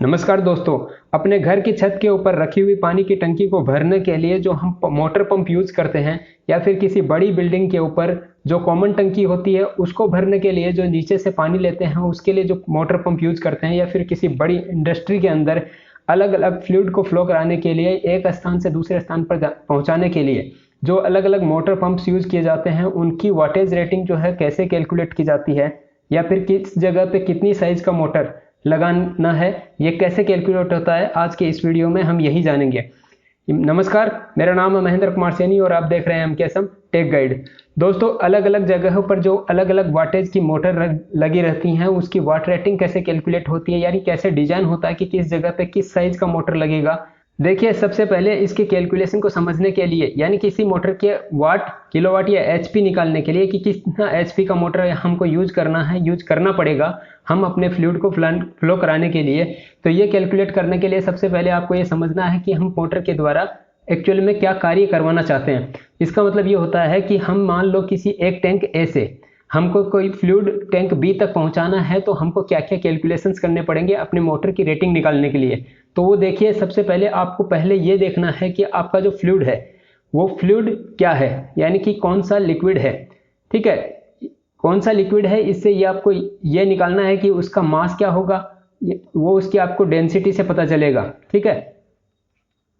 नमस्कार दोस्तों। अपने घर की छत के ऊपर रखी हुई पानी की टंकी को भरने के लिए जो हम मोटर पंप यूज करते हैं या फिर किसी बड़ी बिल्डिंग के ऊपर जो कॉमन टंकी होती है उसको भरने के लिए जो नीचे से पानी लेते हैं उसके लिए जो मोटर पंप यूज करते हैं, या फिर किसी बड़ी इंडस्ट्री के अंदर अलग अलग फ्लूइड को फ्लो कराने के लिए एक स्थान से दूसरे स्थान पर पहुंचाने के लिए जो अलग अलग मोटर पंप्स यूज किए जाते हैं उनकी वाटेज रेटिंग जो है कैसे कैलकुलेट की जाती है, या फिर किस जगह पे कितनी साइज का मोटर लगाना है, ये कैसे कैलकुलेट होता है, आज के इस वीडियो में हम यही जानेंगे। नमस्कार, मेरा नाम है महेंद्र कुमार सैनी और आप देख रहे हैं MKSM टेक गाइड। दोस्तों, अलग अलग जगहों पर जो अलग अलग वाटेज की मोटर लगी रहती हैं उसकी वाट रेटिंग कैसे कैलकुलेट होती है, यानी कैसे डिजाइन होता है कि किस जगह पे किस साइज का मोटर लगेगा। देखिए, सबसे पहले इसके कैलकुलेशन को समझने के लिए, यानी किसी मोटर के वाट, किलोवाट या HP निकालने के लिए कि कितना HP का मोटर हमको यूज करना पड़ेगा हम अपने फ्लूइड को फ्लो कराने के लिए, तो ये कैलकुलेट करने के लिए सबसे पहले आपको ये समझना है कि हम मोटर के द्वारा एक्चुअल में क्या कार्य करवाना चाहते हैं। इसका मतलब ये होता है कि हम मान लो किसी एक टैंक A से हमको कोई फ्लूइड टैंक B तक पहुंचाना है, तो हमको क्या क्या कैलकुलेशंस करने पड़ेंगे अपने मोटर की रेटिंग निकालने के लिए। तो वो देखिए, सबसे पहले आपको पहले ये देखना है कि आपका जो फ्लूइड है वो फ्लूइड क्या है, यानी कि कौन सा लिक्विड है। ठीक है, कौन सा लिक्विड है, इससे ये आपको ये निकालना है कि उसका मास क्या होगा, वो उसकी आपको डेंसिटी से पता चलेगा। ठीक है,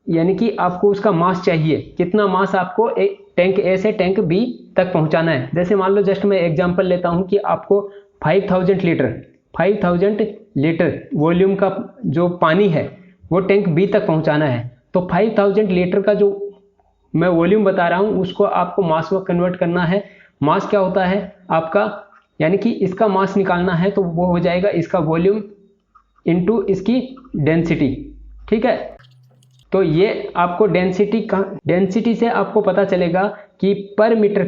यानी कि आपको उसका मास चाहिए, कितना मास आपको एक टैंक A से टैंक B तक पहुंचाना है। जैसे मान लो, जस्ट मैं एग्जांपल लेता हूं कि आपको 5000 लीटर वॉल्यूम का जो पानी है वो टैंक B तक पहुंचाना है। तो 5000 लीटर का जो मैं वॉल्यूम बता रहा हूं उसको आपको मास में कन्वर्ट करना है। मास क्या होता है आपका, यानी कि इसका मास निकालना है तो वो हो जाएगा इसका वॉल्यूम इनटू इसकी डेंसिटी। ठीक है, तो ये आपको डेंसिटी से आपको पता चलेगा कि पर मीटर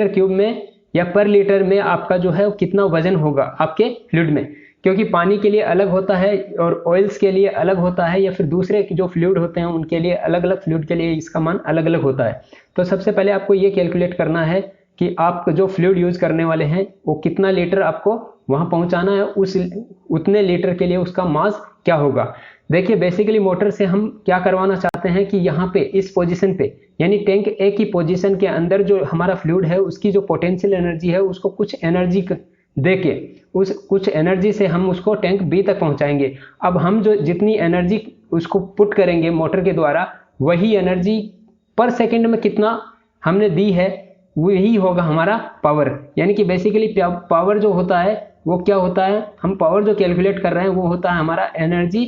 क्यूब में या पर लीटर में आपका जो है कितना वजन होगा आपके फ्लूइड में, क्योंकि पानी के लिए अलग होता है और ऑयल्स के लिए अलग होता है, या फिर दूसरे जो फ्लूइड होते हैं उनके लिए अलग अलग फ्लूइड के लिए इसका मान अलग अलग होता है। तो सबसे पहले आपको ये कैलकुलेट करना है कि आप जो फ्लूइड यूज करने वाले हैं वो कितना लीटर आपको वहां पहुंचाना है, उतने लीटर के लिए उसका मास क्या होगा। देखिए, बेसिकली मोटर से हम क्या करवाना चाहते हैं कि यहाँ पे इस पोजीशन पे, यानी टैंक A की पोजीशन के अंदर जो हमारा फ्लूइड है उसकी जो पोटेंशियल एनर्जी है उसको कुछ एनर्जी देके उस कुछ एनर्जी से हम उसको टैंक B तक पहुंचाएंगे। अब हम जो जितनी एनर्जी उसको पुट करेंगे मोटर के द्वारा, वही एनर्जी पर सेकेंड में कितना हमने दी है वही होगा हमारा पावर। यानी कि बेसिकली पावर जो होता है वो क्या होता है, हम पावर जो कैलकुलेट कर रहे हैं वो होता है हमारा एनर्जी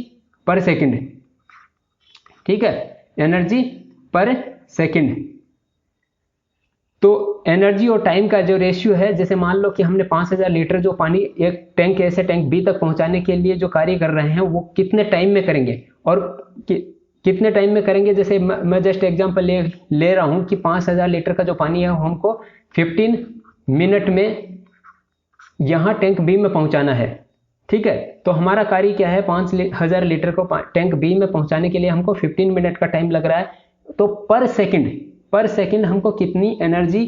पर सेकंड। ठीक है, एनर्जी पर सेकंड। तो एनर्जी और टाइम का जो रेशियो है, जैसे मान लो कि हमने 5000 लीटर जो पानी एक टैंक A से टैंक B तक पहुंचाने के लिए जो कार्य कर रहे हैं वो कितने टाइम में करेंगे और कितने टाइम में करेंगे। जैसे मैं जस्ट एग्जांपल ले रहा हूं कि 5000 लीटर का जो पानी है हमको 15 मिनट में यहां टैंक B में पहुंचाना है। ठीक है, तो हमारा कार्य क्या है, 5000 लीटर को टैंक B में पहुंचाने के लिए हमको 15 मिनट का टाइम लग रहा है। तो पर सेकंड हमको कितनी एनर्जी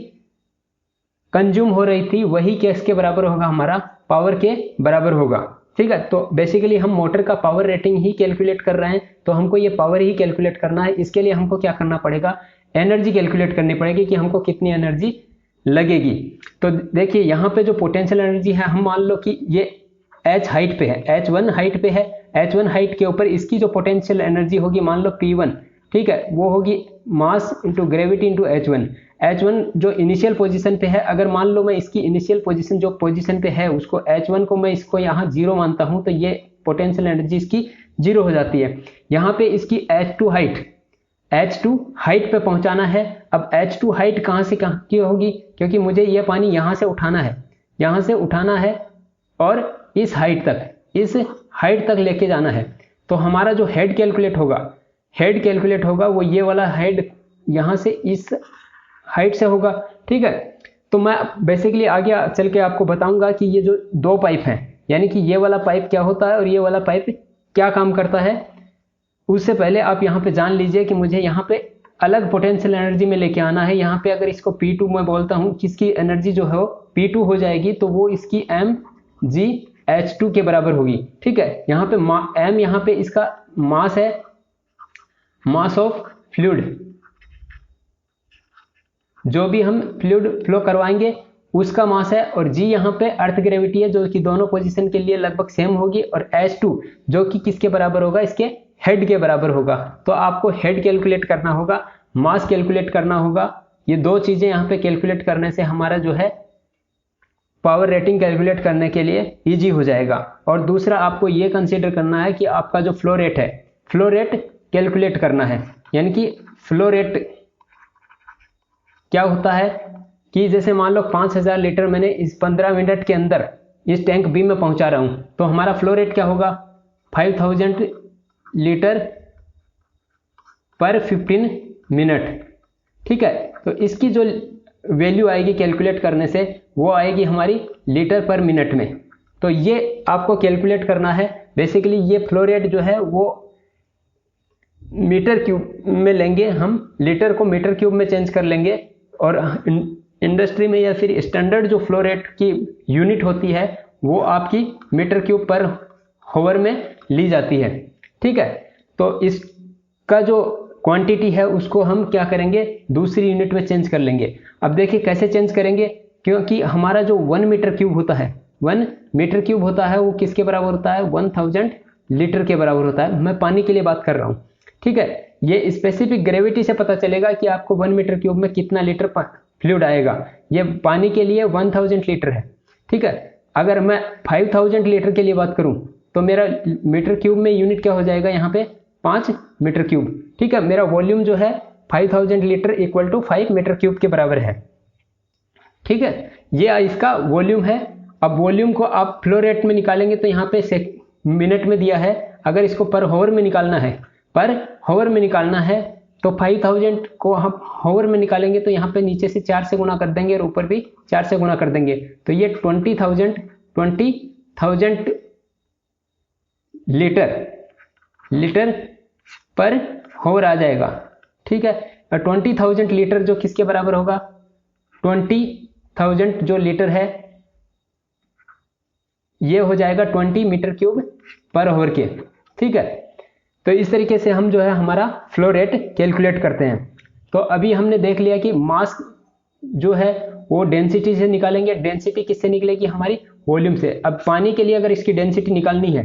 कंज्यूम हो रही थी वही किसके बराबर होगा, हमारा पावर के बराबर होगा। ठीक है, तो बेसिकली हम मोटर का पावर रेटिंग ही कैलकुलेट कर रहे हैं, तो हमको ये पावर ही कैलकुलेट करना है। इसके लिए हमको क्या करना पड़ेगा, एनर्जी कैलकुलेट करनी पड़ेगी कि हमको कितनी एनर्जी लगेगी। तो देखिए, यहाँ पे जो पोटेंशियल एनर्जी है, हम मान लो कि ये H हाइट पे है, H1 हाइट पे है। H1 हाइट के ऊपर इसकी जो पोटेंशियल एनर्जी होगी मान लो P1, ठीक है, वो होगी mass into gravity into H1 जो इनिशियल पोजीशन पे है। अगर मान लो मैं इसकी इनिशियल पोजीशन जो पोजीशन पे है उसको H1 को मैं इसको यहाँ 0 मानता हूँ, तो ये पोटेंशियल एनर्जी इसकी 0 हो जाती है। यहाँ पे इसकी H2 हाइट पे पहुंचाना है। अब H2 हाइट कहाँ से कहाँ की होगी, क्योंकि मुझे यह पानी यहाँ से उठाना है और इस हाइट तक लेके जाना है। तो हमारा जो हेड कैलकुलेट होगा वो ये वाला हेड यहाँ से इस हाइट से होगा। ठीक है, तो मैं बेसिकली आगे चल के आपको बताऊंगा कि ये जो दो पाइप हैं, यानी कि ये वाला पाइप क्या होता है और ये वाला पाइप क्या काम करता है। उससे पहले आप यहाँ पे जान लीजिए कि मुझे यहाँ पे अलग पोटेंशियल एनर्जी में लेके आना है। यहाँ पे अगर इसको P2 मैं बोलता हूँ, किसकी एनर्जी जो है वो P2 हो जाएगी, तो वो इसकी mg H2 के बराबर होगी। ठीक है, यहाँ पे m यहाँ पे इसका मास है, मास ऑफ फ्लूइड, जो भी हम फ्लूइड फ्लो करवाएंगे उसका मास है, और g यहाँ पे अर्थ ग्रेविटी है जो कि दोनों पोजीशन के लिए लगभग सेम होगी, और H2 जो कि किसके बराबर होगा, इसके हेड के बराबर होगा। तो आपको हेड कैलकुलेट करना होगा, मास कैलकुलेट करना होगा। ये दो चीजें यहाँ पे कैलकुलेट करने से हमारा जो है पावर रेटिंग कैलकुलेट करने के लिए इजी हो जाएगा। और दूसरा आपको ये कंसीडर करना है कि आपका जो फ्लो रेट है, फ्लो रेट कैलकुलेट करना है। यानी कि फ्लो रेट क्या होता है कि जैसे मान लो 5000 लीटर मैंने इस 15 मिनट के अंदर इस टैंक बी में पहुंचा रहा हूं, तो हमारा फ्लो रेट क्या होगा, 5000 लीटर पर 15 मिनट। ठीक है, तो इसकी जो वैल्यू आएगी कैलकुलेट करने से वो आएगी हमारी लीटर पर मिनट में। तो ये आपको कैलकुलेट करना है। बेसिकली ये फ्लो रेट जो है वो मीटर क्यूब में लेंगे हम, लीटर को मीटर क्यूब में चेंज कर लेंगे, और इंडस्ट्री में या फिर स्टैंडर्ड जो फ्लो रेट की यूनिट होती है वो आपकी मीटर क्यूब पर हावर में ली जाती है। ठीक है, तो इसका जो क्वांटिटी है उसको हम क्या करेंगे, दूसरी यूनिट में चेंज कर लेंगे। अब देखिए कैसे चेंज करेंगे, क्योंकि हमारा जो 1 मीटर क्यूब होता है, 1 मीटर क्यूब होता है वो किसके बराबर होता है, 1000 लीटर के बराबर होता है। मैं पानी के लिए बात कर रहा हूँ। ठीक है, ये स्पेसिफिक ग्रेविटी से पता चलेगा कि आपको 1 मीटर क्यूब में कितना लीटर फ्लूइड आएगा। ये पानी के लिए 1000 लीटर है। ठीक है, अगर मैं 5000 लीटर के लिए बात करूं तो मेरा मीटर क्यूब में यूनिट क्या हो जाएगा, यहाँ पे 5 मीटर क्यूब। ठीक है, मेरा वॉल्यूम जो है 5000 litre equal to 5 metre cube के बराबर है। ठीक है, ये इसका वॉल्यूम है। अब वॉल्यूम को आप फ्लो रेट में निकालेंगे तो यहाँ पे मिनट में दिया है। अगर इसको पर हावर में निकालना है, पर हावर में निकालना है तो 5000 को हम हावर में निकालेंगे तो यहाँ पे नीचे से 4 से गुना कर देंगे और ऊपर भी 4 से गुना कर देंगे, तो ये 20,000 लीटर पर हावर आ जाएगा। ठीक है, 20,000 लीटर जो किसके बराबर होगा, 20,000 जो लीटर है ये हो जाएगा 20 मीटर क्यूब पर हावर के। ठीक है, तो इस तरीके से हम जो है हमारा फ्लो रेट कैलकुलेट करते हैं। तो अभी हमने देख लिया कि मास जो है वो डेंसिटी से निकालेंगे। डेंसिटी किससे निकलेगी, हमारी वॉल्यूम से। अब पानी के लिए अगर इसकी डेंसिटी निकालनी है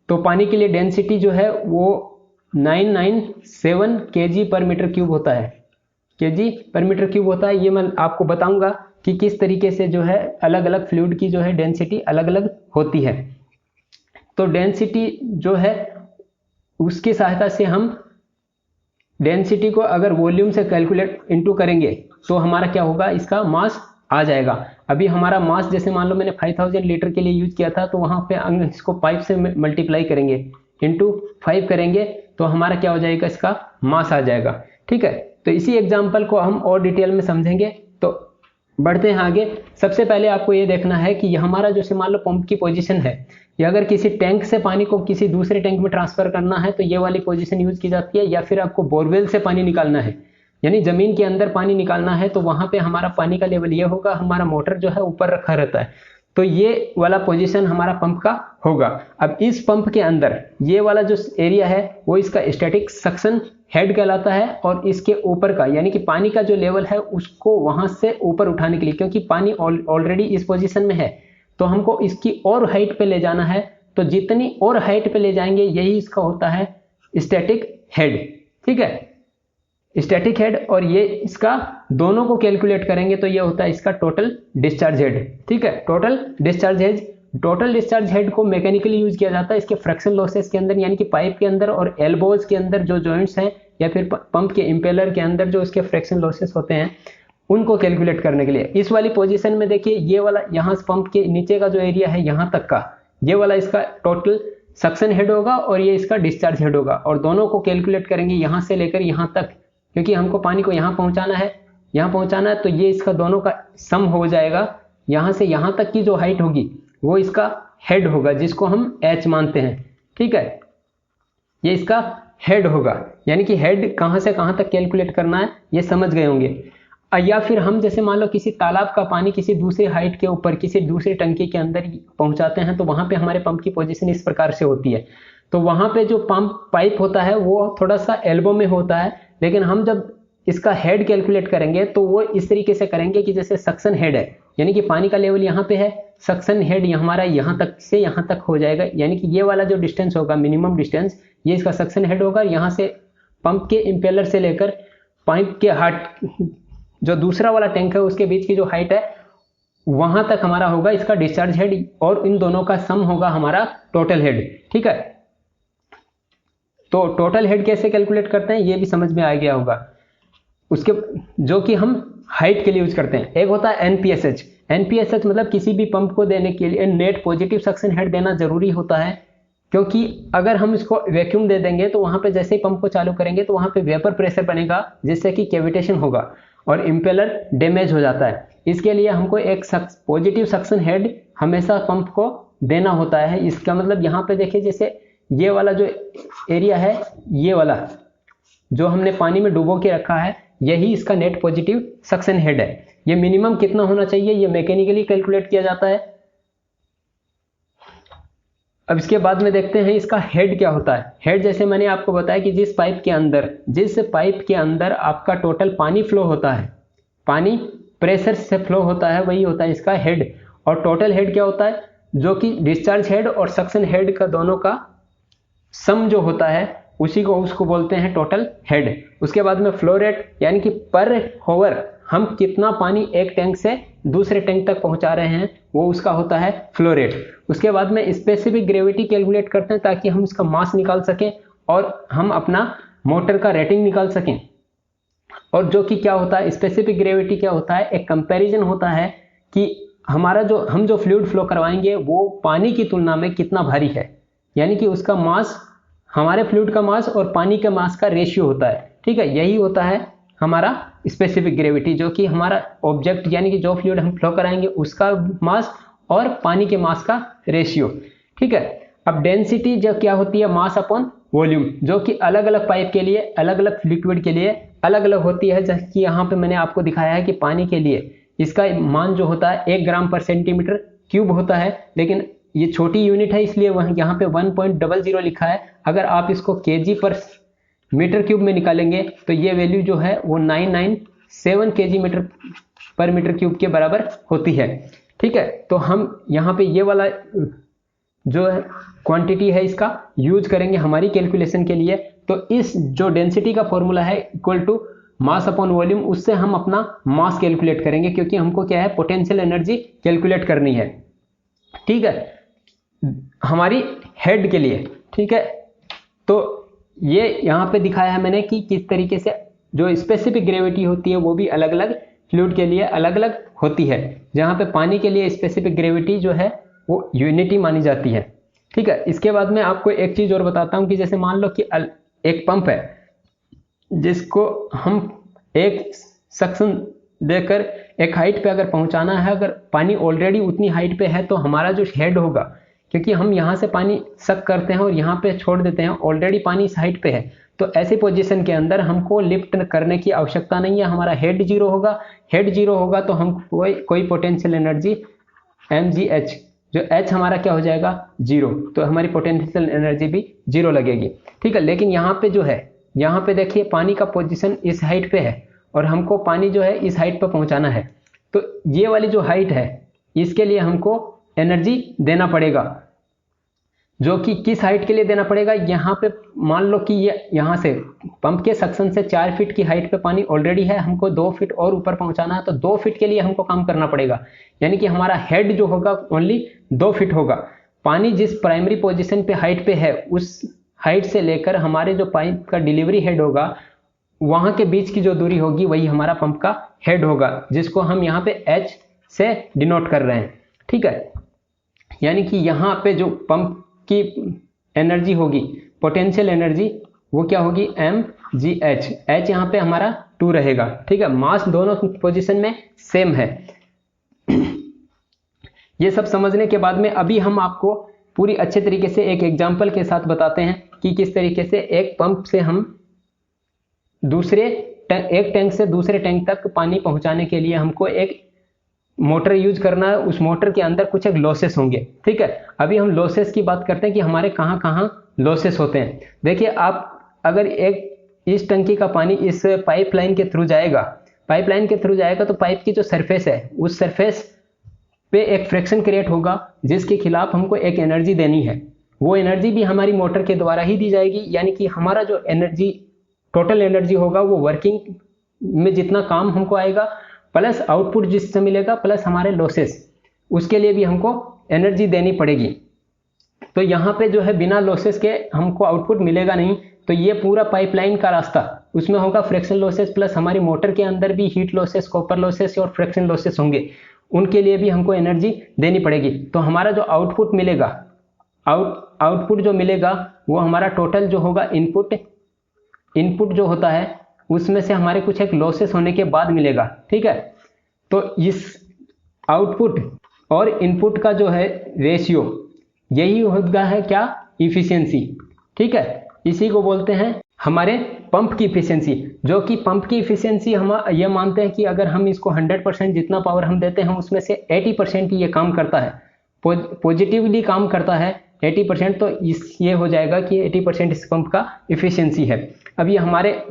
तो पानी के लिए डेंसिटी जो है वो 997 kg पर मीटर क्यूब होता है, kg पर मीटर क्यूब होता है। ये मैं आपको बताऊंगा कि किस तरीके से जो है अलग अलग फ्लूइड की जो है डेंसिटी अलग अलग होती है। तो डेंसिटी जो है उसकी सहायता से हम डेंसिटी को अगर वॉल्यूम से कैलकुलेट इनटू करेंगे तो हमारा क्या होगा, इसका मास आ जाएगा। अभी हमारा मास जैसे मान लो मैंने 5000 लीटर के लिए यूज किया था, तो वहां पे इसको 5 से मल्टीप्लाई करेंगे, इनटू 5 करेंगे तो हमारा क्या हो जाएगा, इसका मास आ जाएगा। ठीक है, तो इसी एग्जाम्पल को हम और डिटेल में समझेंगे। तो बढ़ते हैं आगे। सबसे पहले आपको ये देखना है कि हमारा जैसे मान लो पंप की पोजीशन है, या अगर किसी टैंक से पानी को किसी दूसरे टैंक में ट्रांसफर करना है तो ये वाली पोजीशन यूज की जाती है। या फिर आपको बोरवेल से पानी निकालना है, यानी जमीन के अंदर पानी निकालना है, तो वहां पे हमारा पानी का लेवल ये होगा, हमारा मोटर जो है ऊपर रखा रहता है, तो ये वाला पोजीशन हमारा पंप का होगा। अब इस पंप के अंदर ये वाला जो एरिया है वो इसका स्टैटिक सक्शन हेड कहलाता है, और इसके ऊपर का यानी कि पानी का जो लेवल है उसको वहां से ऊपर उठाने के लिए, क्योंकि पानी ऑलरेडी इस पोजीशन में है तो हमको इसकी और हाइट पे ले जाना है, तो जितनी और हाइट पे ले जाएंगे यही इसका होता है स्टैटिक हेड। ठीक है, स्टैटिक हेड, और ये इसका दोनों को कैलकुलेट करेंगे तो ये होता है इसका टोटल डिस्चार्ज हेड। ठीक है, टोटल डिस्चार्ज हेड को मैकेनिकली यूज किया जाता है इसके फ्रिक्शन लॉसेस के अंदर, यानी कि पाइप के अंदर और एल्बोज के अंदर जो जॉइंट्स हैं, या फिर पंप के इंपेलर के अंदर जो इसके फ्रिक्शन लॉसेस होते हैं उनको कैलकुलेट करने के लिए। इस वाली पोजीशन में देखिए ये वाला यहाँ पंप के नीचे का जो एरिया है यहाँ तक का, ये वाला इसका टोटल सक्शन हेड होगा और ये इसका डिस्चार्ज हेड होगा, और दोनों को कैलकुलेट करेंगे यहाँ से लेकर यहाँ तक, क्योंकि हमको पानी को यहाँ पहुँचाना है, तो ये इसका दोनों का सम हो जाएगा। यहाँ से यहाँ तक की जो हाइट होगी वो इसका हेड होगा, जिसको हम H मानते हैं। ठीक है, ये इसका हेड होगा, यानी कि हेड कहाँ से कहाँ तक कैलकुलेट करना है ये समझ गए होंगे। या फिर हम जैसे मान लो किसी तालाब का पानी किसी दूसरे हाइट के ऊपर किसी दूसरे टंकी के अंदर पहुंचाते हैं, तो वहां पे हमारे पंप की पोजीशन इस प्रकार से होती है। तो वहां पे जो पंप पाइप होता है वो थोड़ा सा एल्बो में होता है, लेकिन हम जब इसका हेड कैलकुलेट करेंगे तो वो इस तरीके से करेंगे कि जैसे सक्शन हेड है, यानी कि पानी का लेवल यहाँ पे है, सक्शन हेड हमारा यहाँ तक से यहाँ तक हो जाएगा, यानी कि ये वाला जो डिस्टेंस होगा मिनिमम डिस्टेंस, ये इसका सक्शन हेड होगा। यहाँ से पंप के इंपेलर से लेकर पाइप के हार्ट जो दूसरा वाला टैंक है उसके बीच की जो हाइट है वहां तक हमारा होगा इसका डिस्चार्ज हेड, और इन दोनों का सम होगा हमारा टोटल हेड। ठीक है, तो टोटल हेड कैसे कैलकुलेट करते हैं ये भी समझ में आ गया होगा, उसके जो कि हम हाइट के लिए यूज करते हैं। एक होता है एनपीएसएच। एनपीएसएच मतलब किसी भी पंप को देने के लिए नेट पॉजिटिव सक्शन हेड देना जरूरी होता है, क्योंकि अगर हम इसको वैक्यूम दे देंगे तो वहां पे जैसे ही पंप को चालू करेंगे तो वहां पे वेपर प्रेशर बनेगा जिससे कि कैविटेशन होगा और इंपेलर डैमेज हो जाता है। इसके लिए हमको एक पॉजिटिव सक्शन हेड हमेशा पंप को देना होता है। इसका मतलब यहाँ पे देखिए जैसे ये वाला जो एरिया है, ये वाला जो हमने पानी में डुबो के रखा है, यही इसका नेट पॉजिटिव सक्शन हेड है। ये मिनिमम कितना होना चाहिए ये मैकेनिकली कैलकुलेट किया जाता है। अब इसके बाद में देखते हैं इसका हेड क्या होता है। हेड जैसे मैंने आपको बताया कि जिस पाइप के अंदर आपका टोटल पानी फ्लो होता है, पानी प्रेशर से फ्लो होता है, वही होता है इसका हेड। और टोटल हेड क्या होता है, जो कि डिस्चार्ज हेड और सक्शन हेड का दोनों का सम जो होता है उसको बोलते हैं टोटल हेड। उसके बाद में फ्लो रेट, यानी कि पर होवर हम कितना पानी एक टैंक से दूसरे टैंक तक पहुंचा रहे हैं, वो उसका होता है फ्लो रेट। उसके बाद में स्पेसिफिक ग्रेविटी कैलकुलेट करते हैं ताकि हम इसका मास निकाल सकें और हम अपना मोटर का रेटिंग निकाल सकें। और जो कि क्या होता है, स्पेसिफिक ग्रेविटी क्या होता है, एक कंपैरिजन होता है कि हमारा हम जो फ्लूइड फ्लो करवाएंगे वो पानी की तुलना में कितना भारी है, यानी कि उसका मास, हमारे फ्लूइड का मास और पानी के मास का रेशियो होता है। ठीक है, यही होता है हमारा स्पेसिफिक ग्रेविटी, जो कि हमारा ऑब्जेक्ट यानी कि जो फ्लूइड हम फ्लो कराएंगे उसका मास और पानी के मास का रेशियो। ठीक है, अब डेंसिटी जो क्या होती है, मास अपॉन वॉल्यूम, जो कि अलग अलग पाइप के लिए, अलग अलग लिक्विड के लिए अलग अलग होती है। जैसे कि यहाँ पे मैंने आपको दिखाया है कि पानी के लिए इसका मान जो होता है 1 ग्राम पर सेंटीमीटर क्यूब होता है, लेकिन ये छोटी यूनिट है इसलिए वह यहाँ पे 1.00 लिखा है। अगर आप इसको केजी पर मीटर क्यूब में निकालेंगे तो ये वैल्यू जो है वो 997 केजी मीटर पर मीटर क्यूब के बराबर होती है। ठीक है, तो हम यहाँ पे ये वाला जो है क्वांटिटी है इसका यूज करेंगे हमारी कैलकुलेशन के लिए। तो इस जो डेंसिटी का फॉर्मूला है equal to mass upon volume, उससे हम अपना मास कैलकुलेट करेंगे, क्योंकि हमको क्या है, पोटेंशियल एनर्जी कैलकुलेट करनी है। ठीक है, हमारी हेड के लिए। ठीक है, तो ये यहाँ पे दिखाया है मैंने कि किस तरीके से जो स्पेसिफिक ग्रेविटी होती है वो भी अलग अलग फ्लूइड के लिए अलग अलग होती है। जहाँ पे पानी के लिए स्पेसिफिक ग्रेविटी जो है वो यूनिटी मानी जाती है। ठीक है, इसके बाद में आपको एक चीज और बताता हूँ कि जैसे मान लो कि एक पंप है जिसको हम एक सक्शन देकर एक हाइट पे अगर पहुंचाना है, अगर पानी ऑलरेडी उतनी हाइट पे है तो हमारा जो हेड होगा, क्योंकि हम यहाँ से पानी सक करते हैं और यहाँ पे छोड़ देते हैं, ऑलरेडी पानी इस हाइट पे है, तो ऐसी पोजीशन के अंदर हमको लिफ्ट करने की आवश्यकता नहीं है, हमारा हेड जीरो होगा। हेड जीरो होगा तो हम कोई पोटेंशियल एनर्जी mgh, जो h हमारा क्या हो जाएगा, जीरो, तो हमारी पोटेंशियल एनर्जी भी जीरो लगेगी। ठीक है, लेकिन यहाँ पे जो है, यहाँ पे देखिए पानी का पोजीशन इस हाइट पे है और हमको पानी जो है इस हाइट पे पहुंचाना है, तो ये वाली जो हाइट है इसके लिए हमको एनर्जी देना पड़ेगा, जो कि किस हाइट के लिए देना पड़ेगा। यहाँ पे मान लो कि ये यहाँ से पंप के सक्शन से 4 फीट की हाइट पे पानी ऑलरेडी है, हमको 2 फीट और ऊपर पहुंचाना है, तो 2 फीट के लिए हमको काम करना पड़ेगा, यानी कि हमारा हेड जो होगा ओनली 2 फीट होगा। पानी जिस प्राइमरी पोजीशन पे हाइट पे है उस हाइट से लेकर हमारे जो पाइप का डिलीवरी हेड होगा वहां के बीच की जो दूरी होगी वही हमारा पंप का हेड होगा, जिसको हम यहाँ पे h से डिनोट कर रहे हैं। ठीक है, यानी कि यहाँ पे जो पंप की एनर्जी होगी, पोटेंशियल एनर्जी, वो क्या होगी, mgh। h यहाँ पे हमारा 2 रहेगा। ठीक है, मास दोनों पोजीशन में सेम है। ये सब समझने के बाद में अभी हम आपको पूरी अच्छे तरीके से एक एग्जांपल के साथ बताते हैं कि किस तरीके से एक पंप से हम दूसरे एक टैंक से दूसरे टैंक तक पानी पहुंचाने के लिए हमको एक मोटर यूज करना है। उस मोटर के अंदर कुछ एक लॉसेस होंगे, ठीक है। अभी हम लॉसेस की बात करते हैं कि हमारे कहाँ कहाँ लॉसेस होते हैं। देखिए, आप अगर एक इस टंकी का पानी इस पाइपलाइन के थ्रू जाएगा, पाइपलाइन के थ्रू जाएगा तो पाइप की जो सरफेस है उस सरफेस पे एक फ्रिक्शन क्रिएट होगा, जिसके खिलाफ हमको एक एनर्जी देनी है। वो एनर्जी भी हमारी मोटर के द्वारा ही दी जाएगी, यानी कि हमारा जो एनर्जी, टोटल एनर्जी होगा वो वर्किंग में जितना काम हमको आएगा प्लस आउटपुट जिससे मिलेगा प्लस हमारे लॉसेस, उसके लिए भी हमको एनर्जी देनी पड़ेगी। तो यहाँ पे जो है बिना लॉसेस के हमको आउटपुट मिलेगा नहीं। तो ये पूरा पाइपलाइन का रास्ता उसमें होगा फ्रिक्शन लॉसेस प्लस हमारी मोटर के अंदर भी हीट लॉसेस, कॉपर लॉसेस और फ्रिक्शन लॉसेस होंगे, उनके लिए भी हमको एनर्जी देनी पड़ेगी। तो हमारा जो आउटपुट मिलेगा, आउटपुट जो मिलेगा वो हमारा टोटल जो होगा इनपुट जो होता है उसमें से हमारे कुछ एक लॉसेस होने के बाद मिलेगा, ठीक है। तो इस आउटपुट और इनपुट का जो है रेशियो, यही होता है क्या, इफिशियंसी, ठीक है। इसी को बोलते हैं हमारे पंप की इफिशियंसी, जो कि पंप की इफिशियंसी हम ये मानते हैं कि अगर हम इसको 100% जितना पावर हम देते हैं उसमें से 80% ये काम करता है, पॉजिटिवली काम करता है 80%, तो ये हो जाएगा कि 80% इस पंप का इफिशियंसी है। अब ये हमारे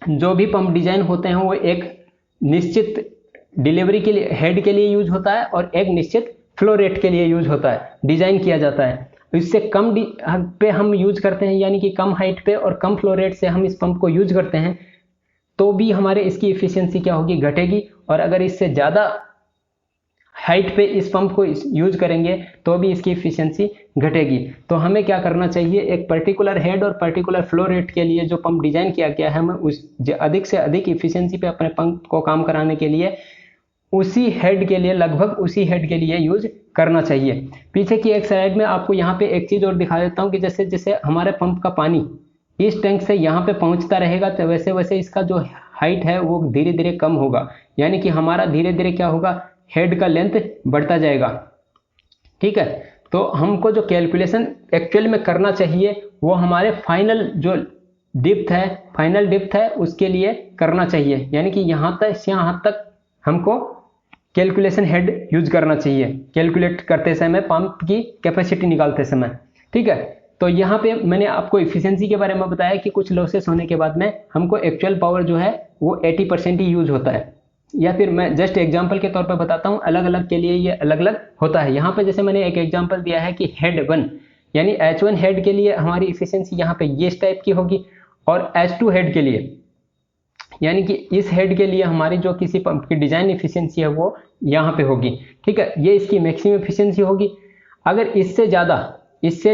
जो भी पंप डिजाइन होते हैं वो एक निश्चित डिलीवरी के लिए, हेड के लिए यूज होता है और एक निश्चित फ्लो रेट के लिए यूज होता है, डिजाइन किया जाता है। इससे कम पे हम यूज करते हैं, यानी कि कम हाइट पे और कम फ्लो रेट से हम इस पंप को यूज करते हैं, तो भी हमारे इसकी इफिशियंसी क्या होगी, घटेगी। और अगर इससे ज़्यादा हाइट पे इस पंप को यूज करेंगे तो भी इसकी इफिशियंसी घटेगी। तो हमें क्या करना चाहिए, एक पर्टिकुलर हेड और पर्टिकुलर फ्लो रेट के लिए जो पंप डिजाइन किया गया है, हमें उस अधिक से अधिक इफिशियंसी पे अपने पंप को काम कराने के लिए उसी हेड के लिए, लगभग उसी हेड के लिए यूज करना चाहिए। पीछे की एक साइड में आपको यहाँ पे एक चीज और दिखा देता हूँ कि जैसे जैसे हमारे पंप का पानी इस टैंक से यहाँ पे पहुँचता रहेगा तो वैसे वैसे इसका जो हाइट है वो धीरे धीरे कम होगा, यानी कि हमारा धीरे धीरे क्या होगा, हेड का लेंथ बढ़ता जाएगा, ठीक है। तो हमको जो कैलकुलेशन एक्चुअल में करना चाहिए वो हमारे फाइनल जो फाइनल डिप्थ है उसके लिए करना चाहिए, यानी कि यहाँ तक हमको कैलकुलेशन हेड यूज करना चाहिए कैलकुलेट करते समय, पंप की कैपेसिटी निकालते समय, ठीक है। तो यहाँ पे मैंने आपको इफिशियंसी के बारे में बताया कि कुछ लॉसेस होने के बाद में हमको एक्चुअल पावर जो है वो 80% ही यूज होता है। या फिर मैं जस्ट एग्जांपल के तौर पर बताता हूँ, अलग अलग के लिए ये अलग अलग होता है। यहाँ पे जैसे मैंने एक एग्जांपल दिया है कि हेड 1 यानी H1 हेड के लिए हमारी इफिशियंसी यहाँ पे ये इस टाइप की होगी, और H2 हेड के लिए, यानी कि इस हेड के लिए हमारी जो किसी पंप की डिजाइन इफिशियंसी है वो यहाँ पे होगी, ठीक है। ये इसकी मैक्सिमम इफिशियंसी होगी। अगर इससे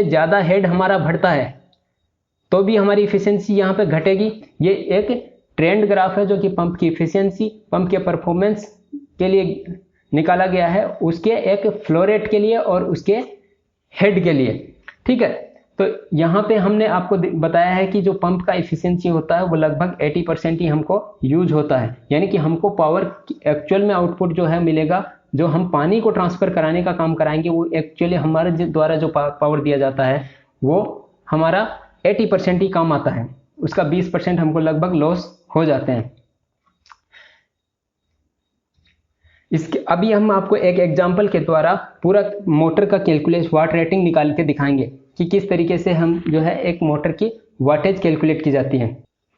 ज़्यादा हेड हमारा बढ़ता है तो भी हमारी इफिशियंसी यहाँ पे घटेगी। ये एक ट्रेंड ग्राफ है जो कि पंप की इफिशियंसी, पंप के परफॉर्मेंस के लिए निकाला गया है, उसके एक फ्लो रेट के लिए और उसके हेड के लिए, ठीक है। तो यहाँ पे हमने आपको बताया है कि जो पंप का इफिशियंसी होता है वो लगभग 80% ही हमको यूज होता है, यानी कि हमको पावर एक्चुअल में आउटपुट जो है मिलेगा, जो हम पानी को ट्रांसफर कराने का काम कराएंगे वो एक्चुअली हमारे द्वारा जो पावर दिया जाता है वो हमारा 80% ही काम आता है, उसका 20% हमको लगभग लॉस हो जाते हैं। इसके अभी हम आपको एक एग्जांपल के द्वारा पूरा मोटर का कैलकुलेट वाट रेटिंग निकाल के दिखाएंगे कि किस तरीके से हम जो है एक मोटर की वाटेज कैलकुलेट की जाती है।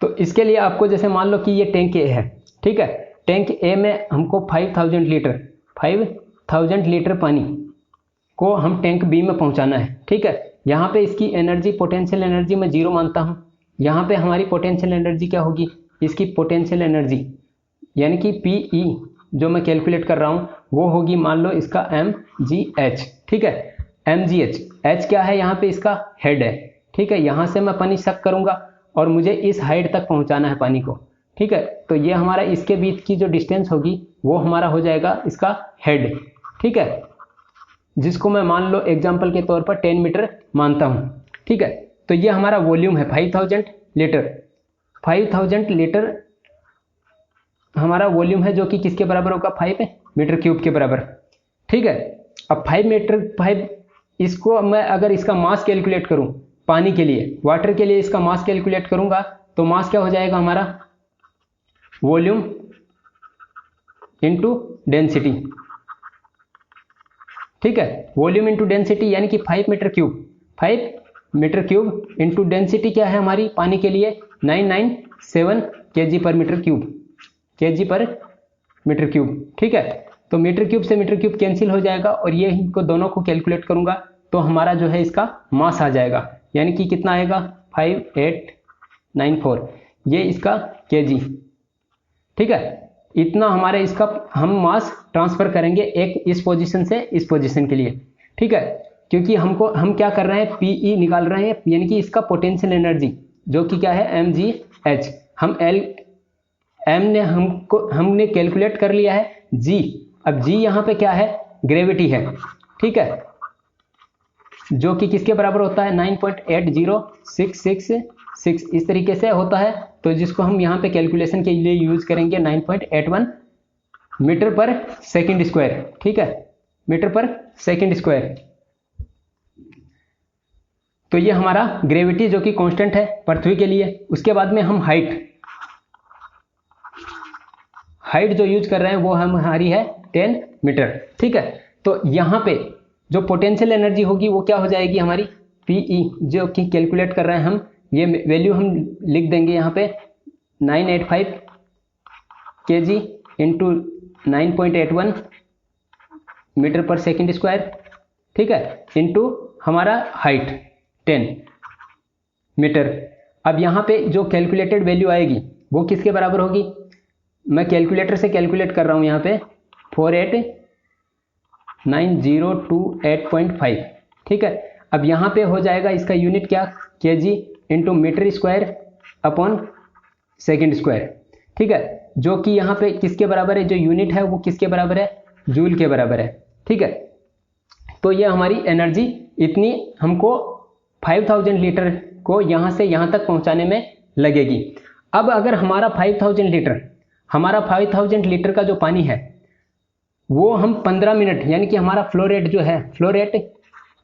तो इसके लिए आपको जैसे मान लो कि ये टैंक ए है, ठीक है। टैंक ए में हमको 5000 लीटर पानी को हम टैंक बी में पहुंचाना है, ठीक है। यहाँ पे इसकी एनर्जी, पोटेंशियल एनर्जी मैं 0 मानता हूँ। यहाँ पे हमारी पोटेंशियल एनर्जी क्या होगी, इसकी पोटेंशियल एनर्जी यानी कि पीई जो मैं कैलकुलेट कर रहा हूँ वो होगी, मान लो इसका mgh, ठीक है। mgh, h क्या है, यहाँ पे इसका हेड है, ठीक है। यहाँ से मैं पानी सक करूँगा और मुझे इस हाइट तक पहुँचाना है पानी को, ठीक है। तो ये हमारा इसके बीच की जो डिस्टेंस होगी वो हमारा हो जाएगा इसका हेड, ठीक है, जिसको मैं मान लो एग्जाम्पल के तौर पर 10 मीटर मानता हूँ, ठीक है। तो ये हमारा वॉल्यूम है 5000 लीटर। 5000 लीटर हमारा वॉल्यूम है जो कि किसके बराबर होगा, 5 मीटर क्यूब के बराबर, ठीक है। अब 5 इसको मैं अगर इसका मास कैलकुलेट करूं पानी के लिए, वाटर के लिए इसका मास कैलकुलेट करूंगा तो मास क्या हो जाएगा हमारा वॉल्यूम इंटू डेंसिटी, ठीक है, वॉल्यूम इंटू डेंसिटी यानी कि 5 metre cube, 5 metre cube into density क्या है हमारी पानी के लिए 997 kg पर मीटर क्यूब, kg पर मीटर क्यूब, ठीक है। तो मीटर क्यूब से मीटर क्यूब कैंसिल हो जाएगा और ये इनको दोनों को कैलकुलेट करूंगा तो हमारा जो है इसका मास आ जाएगा, यानी कि कितना आएगा 5894, ये इसका kg, ठीक है। इतना हमारे इसका हम मास ट्रांसफर करेंगे एक इस पोजीशन से इस पोजीशन के लिए, ठीक है, क्योंकि हम क्या कर रहे हैं पीई निकाल रहे हैं, यानी कि इसका पोटेंशियल एनर्जी जो कि क्या है mgh, हम हमने कैलकुलेट कर लिया है g, अब g यहाँ पे क्या है ग्रेविटी है, ठीक है, जो कि किसके बराबर होता है 9.80666 इस तरीके से होता है, तो जिसको हम यहाँ पे कैलकुलेशन के लिए यूज करेंगे 9.81 मीटर पर सेकंड स्क्वायर, ठीक है, मीटर पर सेकंड स्क्वायर। तो ये हमारा ग्रेविटी जो कि कांस्टेंट है पृथ्वी के लिए। उसके बाद में हम हाइट जो यूज कर रहे हैं वो हमारी है 10 मीटर, ठीक है। तो यहाँ पे जो पोटेंशियल एनर्जी होगी वो क्या हो जाएगी हमारी पीई, जो कि कैलकुलेट कर रहे हैं हम, ये वैल्यू हम लिख देंगे यहाँ पे 985 kg इंटू 9.81 मीटर पर सेकंड स्क्वायर, ठीक है, इंटू हमारा हाइट 10 मीटर। अब यहाँ पे जो कैलकुलेटेड वैल्यू आएगी वो किसके बराबर होगी, मैं कैलकुलेटर से कैलकुलेट कर रहा हूँ यहाँ पे 489,028.5, ठीक है। अब यहाँ पे हो जाएगा इसका यूनिट क्या kg into metre square upon second square, ठीक है, जो कि यहाँ पे किसके बराबर है, जो यूनिट है वो किसके बराबर है जूल के बराबर है, ठीक है। तो ये हमारी एनर्जी इतनी हमको 5000 लीटर को यहाँ से यहाँ तक पहुँचाने में लगेगी। अब अगर हमारा 5000 लीटर का जो पानी है वो हम 15 मिनट, यानी कि हमारा फ्लो रेट जो है, फ्लो रेट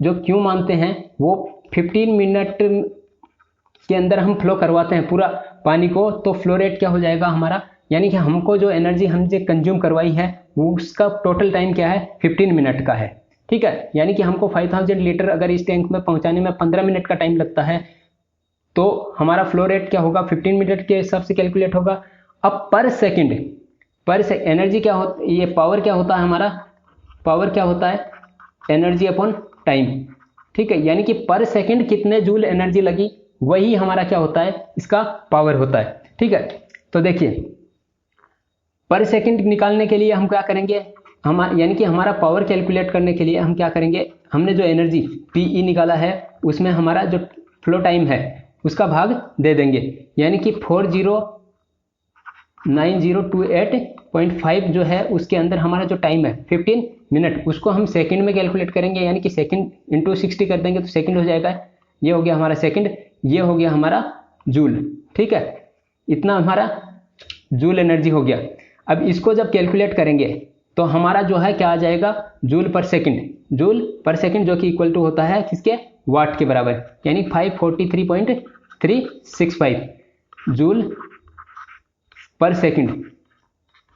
जो क्यों मानते हैं वो 15 मिनट के अंदर हम फ्लो करवाते हैं पूरा पानी को, तो फ्लो रेट क्या हो जाएगा हमारा, यानी कि हमको जो एनर्जी हमसे कंज्यूम करवाई है वो उसका टोटल टाइम क्या है 15 मिनट का है, ठीक है। यानी कि हमको 5000 लीटर अगर इस टैंक में पहुंचाने में 15 मिनट का टाइम लगता है तो हमारा फ्लो रेट क्या होगा 15 मिनट के हिसाब से कैलकुलेट होगा। अब पर सेकंड एनर्जी क्या होता है, ये पावर क्या होता है हमारा, पावर क्या होता है एनर्जी अपॉन टाइम, ठीक है, यानी कि पर सेकंड कितने जूल एनर्जी लगी वही हमारा क्या होता है इसका पावर होता है, ठीक है। तो देखिए पर सेकंड निकालने के लिए हम क्या करेंगे, यानी कि हमारा पावर कैलकुलेट करने के लिए हम क्या करेंगे, हमने जो एनर्जी पीई निकाला है उसमें हमारा जो फ्लो टाइम है उसका भाग दे देंगे, यानी कि 409,028.5 जो है उसके अंदर हमारा जो टाइम है 15 मिनट, उसको हम सेकंड में कैलकुलेट करेंगे, यानी कि सेकंड इंटू 60 कर देंगे तो सेकंड हो जाएगा, ये हो गया हमारा सेकंड, ये हो गया हमारा जूल, ठीक है, इतना हमारा जूल एनर्जी हो गया। अब इसको जब कैलकुलेट करेंगे तो हमारा जो है क्या आ जाएगा जूल पर सेकंड जो कि इक्वल टू होता है किसके वाट के बराबर, यानी 543.365 जूल पर सेकंड,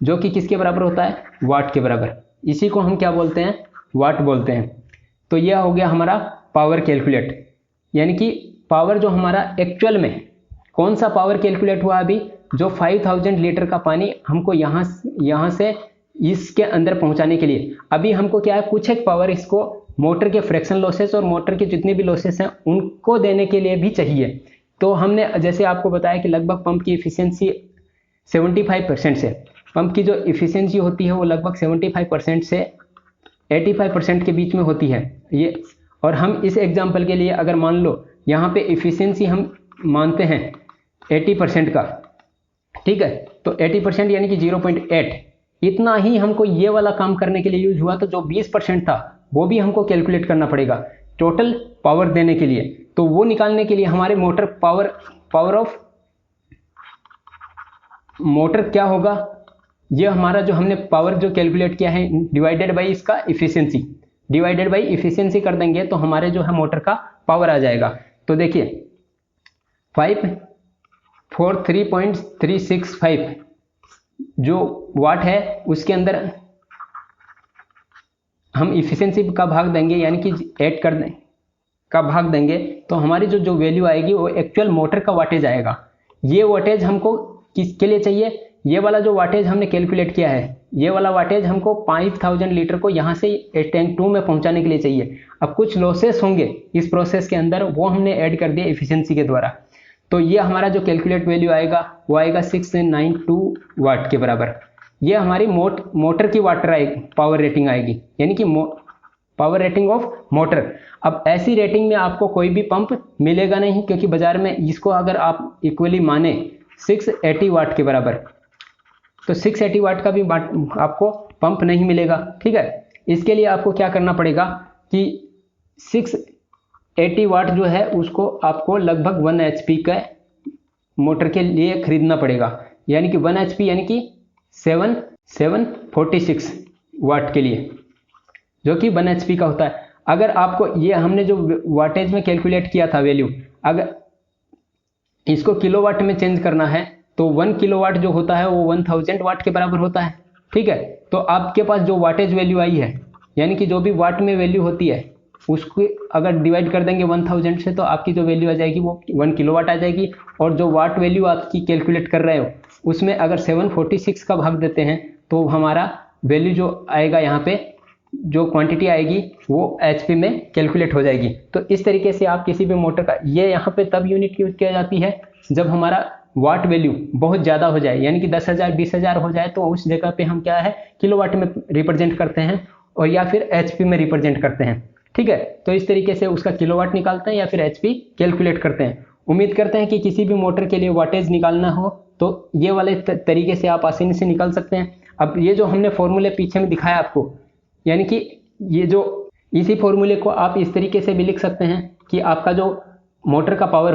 जो कि किसके बराबर होता है वाट के बराबर, इसी को हम क्या बोलते हैं वाट बोलते हैं। तो यह हो गया हमारा पावर कैलकुलेट, यानी कि पावर जो हमारा एक्चुअल में कौन सा पावर कैलकुलेट हुआ अभी, जो 5000 लीटर का पानी हमको यहाँ से इसके अंदर पहुंचाने के लिए, अभी हमको क्या है कुछ एक पावर इसको मोटर के फ्रैक्शन लॉसेस और मोटर के जितने भी लॉसेस हैं उनको देने के लिए भी चाहिए। तो हमने जैसे आपको बताया कि लगभग पंप की इफिशियंसी 75% से, पंप की जो इफिशियंसी होती है वो लगभग 75% से 85% के बीच में होती है ये। और हम इस एग्जाम्पल के लिए अगर मान लो यहाँ पे इफिशियंसी हम मानते हैं 80% का, ठीक है, तो 80% यानी कि 0.8, इतना ही हमको ये वाला काम करने के लिए यूज हुआ, तो जो 20% था वो भी हमको कैलकुलेट करना पड़ेगा टोटल पावर देने के लिए। तो वो निकालने के लिए हमारे मोटर पावर ऑफ मोटर क्या होगा, ये हमारा जो हमने पावर जो कैलकुलेट किया है डिवाइडेड बाई इसका इफिशियंसी कर देंगे तो हमारे जो है मोटर का पावर आ जाएगा। तो देखिए 543.365 जो वाट है उसके अंदर हम इफिशियंसी का भाग देंगे, यानी कि ऐड कर दें का भाग देंगे, तो हमारी जो वैल्यू आएगी वो एक्चुअल मोटर का वाटेज आएगा। ये वाटेज हमको किसके लिए चाहिए? ये वाला जो वाटेज हमने कैलकुलेट किया है, ये वाला वाटेज हमको 5000 लीटर को यहाँ से टैंक 2 में पहुँचाने के लिए चाहिए। अब कुछ लॉसेस होंगे इस प्रोसेस के अंदर, वो हमने ऐड कर दिया इफिशियंसी के द्वारा। तो ये हमारा जो कैलकुलेट वैल्यू आएगा वो आएगा 692 वाट के बराबर। ये हमारी मोटर की पावर रेटिंग आएगी, यानी कि पावर रेटिंग ऑफ मोटर। अब ऐसी रेटिंग में आपको कोई भी पंप मिलेगा नहीं, क्योंकि बाजार में इसको अगर आप इक्वली माने 680 वाट के बराबर, तो 680 वाट का भी आपको पंप नहीं मिलेगा। ठीक है, इसके लिए आपको क्या करना पड़ेगा कि 680 वाट जो है उसको आपको लगभग 1 HP का मोटर के लिए खरीदना पड़ेगा, यानी कि 1 HP यानी कि 746 वाट के लिए, जो कि 1 HP का होता है। अगर आपको ये हमने जो वाटेज में कैलकुलेट किया था वैल्यू, अगर इसको किलोवाट में चेंज करना है तो 1 किलोवाट जो होता है वो 1000 वाट के बराबर होता है। ठीक है, तो आपके पास जो वाटेज वैल्यू आई है, यानी कि जो भी वाट में वैल्यू होती है उसको अगर डिवाइड कर देंगे 1000 से, तो आपकी जो वैल्यू आ जाएगी वो 1 किलोवाट आ जाएगी। और जो वाट वैल्यू आपकी कैलकुलेट कर रहे हो उसमें अगर 746 का भाग देते हैं तो हमारा वैल्यू जो आएगा, यहाँ पे जो क्वांटिटी आएगी वो HP में कैलकुलेट हो जाएगी। तो इस तरीके से आप किसी भी मोटर का, ये यहाँ पे तब यूनिट यूज किया जाती है जब हमारा वाट वैल्यू बहुत ज़्यादा हो जाए, यानी कि 10,000 20,000 हो जाए, तो उस जगह पे हम क्या है किलोवाट में रिप्रेजेंट करते हैं और या फिर HP में रिप्रेजेंट करते हैं। ठीक है, तो इस तरीके से उसका किलोवाट निकालते हैं या फिर HP कैलकुलेट करते हैं। उम्मीद करते हैं कि किसी भी मोटर के लिए वाटेज निकालना हो तो ये वाले तरीके से आप आसानी से निकाल सकते हैं। अब ये जो हमने फॉर्मूले पीछे में दिखाया आपको, यानी कि ये जो इसी फॉर्मूले को आप इस तरीके से भी लिख सकते हैं कि आपका जो मोटर का पावर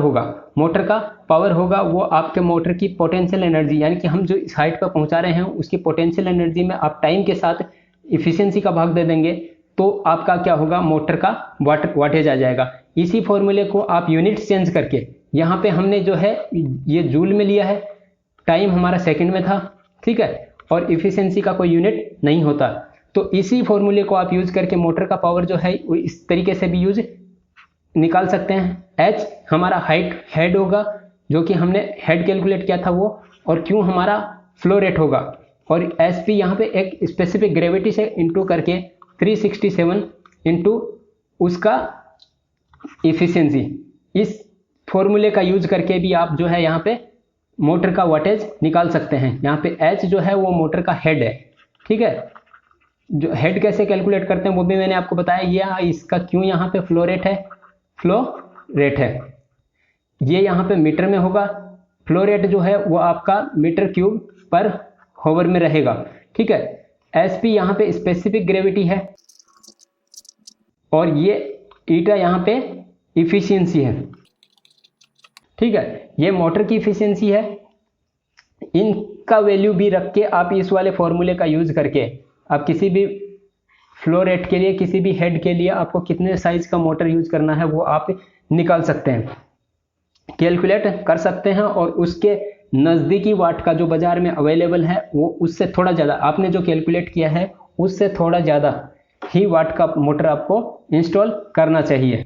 होगा वो आपके मोटर की पोटेंशियल एनर्जी, यानी कि हम जो इस हाइट पर पहुंचा रहे हैं उसकी पोटेंशियल एनर्जी में आप टाइम के साथ इफिशियंसी का भाग दे देंगे, तो आपका क्या होगा, मोटर का वाटेज आ जाएगा। इसी फॉर्मूले को आप यूनिट्स चेंज करके, यहाँ पे हमने जो है ये जूल में लिया है, टाइम हमारा सेकंड में था। ठीक है, और इफिशियंसी का कोई यूनिट नहीं होता। तो इसी फॉर्मूले को आप यूज करके मोटर का पावर जो है वो इस तरीके से भी यूज निकाल सकते हैं। H हमारा हेड होगा, जो कि हमने हेड कैलकुलेट किया था वो, और Q हमारा फ्लो रेट होगा, और SP यहाँ पे एक स्पेसिफिक ग्रेविटी से इंटू करके 367 इंटू उसका इफिशियंसी। इस फॉर्मूले का यूज करके भी आप जो है यहाँ पे मोटर का वाटेज निकाल सकते हैं। यहाँ पे H जो है वो मोटर का हेड है। ठीक है, जो हेड कैसे कैलकुलेट करते हैं वो भी मैंने आपको बताया। ये इसका Q यहाँ पे फ्लो रेट है, ये यहाँ पे मीटर में होगा। फ्लो रेट जो है वो आपका मीटर क्यूब पर होवर में रहेगा। ठीक है, SP यहाँ पे स्पेसिफिक ग्रेविटी है, और ये ईटा यहाँ पे इफिशियंसी है। ठीक है, ये मोटर की इफिशियंसी है। इनका वैल्यू भी रख के आप इस वाले फॉर्मूले का यूज करके आप किसी भी फ्लो रेट के लिए, किसी भी हेड के लिए आपको कितने साइज का मोटर यूज करना है वो आप निकाल सकते हैं, कैलकुलेट कर सकते हैं। और उसके नज़दीकी वाट का जो बाजार में अवेलेबल है वो उससे थोड़ा ज़्यादा, आपने जो कैलकुलेट किया है उससे थोड़ा ज़्यादा ही वाट का मोटर आपको इंस्टॉल करना चाहिए।